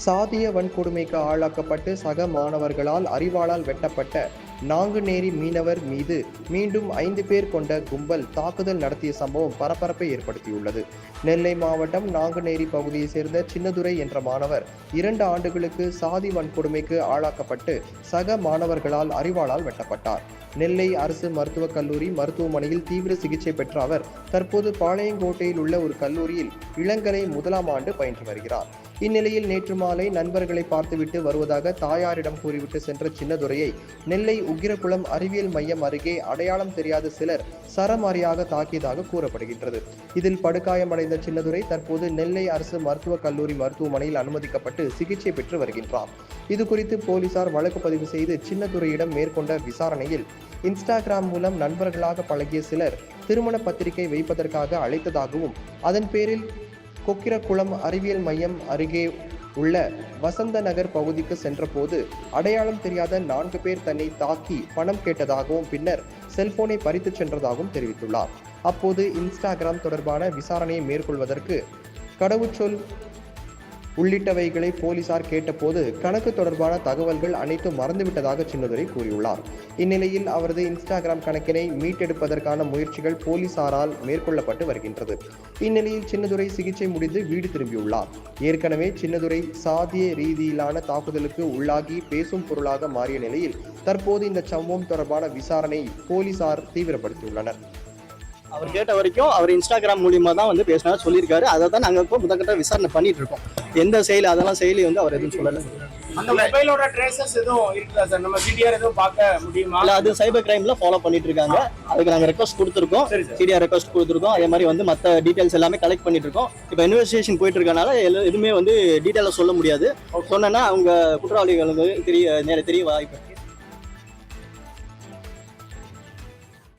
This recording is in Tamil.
சாதிய வன்கொடுமைக்கு ஆளாக்கப்பட்டு சக மாணவர்களால் அரிவாளால் வெட்டப்பட்ட நாங்குநேரி மீனவர் மீது மீண்டும் 5 பேர் கொண்ட கும்பல் தாக்குதல் நடத்திய சம்பவம் பரபரப்பை ஏற்படுத்தியுள்ளது. நெல்லை மாவட்டம் நாங்குநேரி பகுதியைச் சேர்ந்த சின்னதுரை என்ற மாணவர் 2 ஆண்டுகளுக்கு சாதி வன்கொடுமைக்கு ஆளாக்கப்பட்டு சக மாணவர்களால் அரிவாளால் வெட்டப்பட்டார். நெல்லை அரசு மருத்துவக் கல்லூரி மருத்துவமனையில் தீவிர சிகிச்சை பெற்ற அவர் தற்போது பாளையங்கோட்டையில் உள்ள ஒரு கல்லூரியில் இளங்கலை 1ஆம் ஆண்டு பயின்று வருகிறார். இந்நிலையில் நேற்று மாலை நண்பர்களை பார்த்துவிட்டு வருவதாக தாயாரிடம் கூறிவிட்டு சென்ற சின்னதுரையை நெல்லை உக்கிரகுளம் அறிவியல் மையம் அருகே அடையாளம் தெரியாத சிலர் சரமாரியாக தாக்கியதாக கூறப்படுகின்றது. இதில் படுகாயமடைந்த சின்னதுரை தற்போது நெல்லை அரசு மருத்துவக் கல்லூரி மருத்துவமனையில் அனுமதிக்கப்பட்டு சிகிச்சை பெற்று வருகின்றார். இதுகுறித்து போலீசார் வழக்கு பதிவு செய்து சின்னதுரையிடம் மேற்கொண்ட விசாரணையில் இன்ஸ்டாகிராம் மூலம் நண்பர்களாக பழகிய சிலர் திருமண பத்திரிகை வைப்பதற்காக அழைத்ததாகவும் அதன் பேரில் கொக்கிரகுளம் அறிவியல் மையம் அருகே உள்ள வசந்த நகர் பகுதிக்கு சென்றபோது அடையாளம் தெரியாத 4 பேர் தன்னை தாக்கி பணம் கேட்டதாகவும் பின்னர் செல்போனை பறித்து சென்றதாகவும் தெரிவித்துள்ளார். அப்போது இன்ஸ்டாகிராம் தொடர்பான விசாரணையை மேற்கொள்வதற்கு கடவுச்சொல் உள்ளிட்டவைகளை போலீசார் கேட்டபோது கணக்கு தொடர்பான தகவல்கள் அனைத்தும் மறந்துவிட்டதாக சின்னதுரை கூறியுள்ளார். இந்நிலையில் அவரது இன்ஸ்டாகிராம் கணக்கினை மீட்டெடுப்பதற்கான முயற்சிகள் போலீசாரால் மேற்கொள்ளப்பட்டு வருகின்றது. இந்நிலையில் சின்னதுரை சிகிச்சை முடிந்து வீடு திரும்பியுள்ளார். ஏற்கனவே சின்னதுரை சாதிய ரீதியிலான தாக்குதலுக்கு உள்ளாகி பேசும் பொருளாக மாறிய நிலையில் தற்போது இந்த சம்பவம் தொடர்பான விசாரணை போலீசார் தீவிரப்படுத்தியுள்ளனர். அவர் கேட்ட வரைக்கும் அவர் இன்ஸ்டாகிராம் மூலியமா தான் வந்து பேசினா சொல்லியிருக்காரு. அதை தான் நாங்கள் இப்போ முதற்கட்ட விசாரணை பண்ணிட்டு இருக்கோம். எந்த செயலி அதெல்லாம் செயலி வந்து அவர் எதுவும் சொல்லலை. அந்த மொபைலோட ட்ரேசஸ் எதுவும் இருக்குதா சார்? நம்ம சிடிஆர் எதுவும் பார்க்க முடியுமா? இல்ல, அது சைபர் கிரைம்ல ஃபாலோ பண்ணிட்டு இருக்காங்க. அதுக்கு நாங்கள் ரெக்வஸ்ட் கொடுத்துருக்கோம், சிடிஆர் ரெக்வஸ்ட் கொடுத்துருக்கோம். அதே மாதிரி வந்து மற்ற டீடைல்ஸ் எல்லாமே கலெக்ட் பண்ணிட்டு இருக்கோம். இப்போ இன்வெஸ்டிகேஷன் போயிட்டு இருக்கனால எதுவுமே வந்து டீடைலாக சொல்ல முடியாது. சொன்னா அவங்க குற்றவாளிகள் வந்து தெரிய வாய்ப்பு.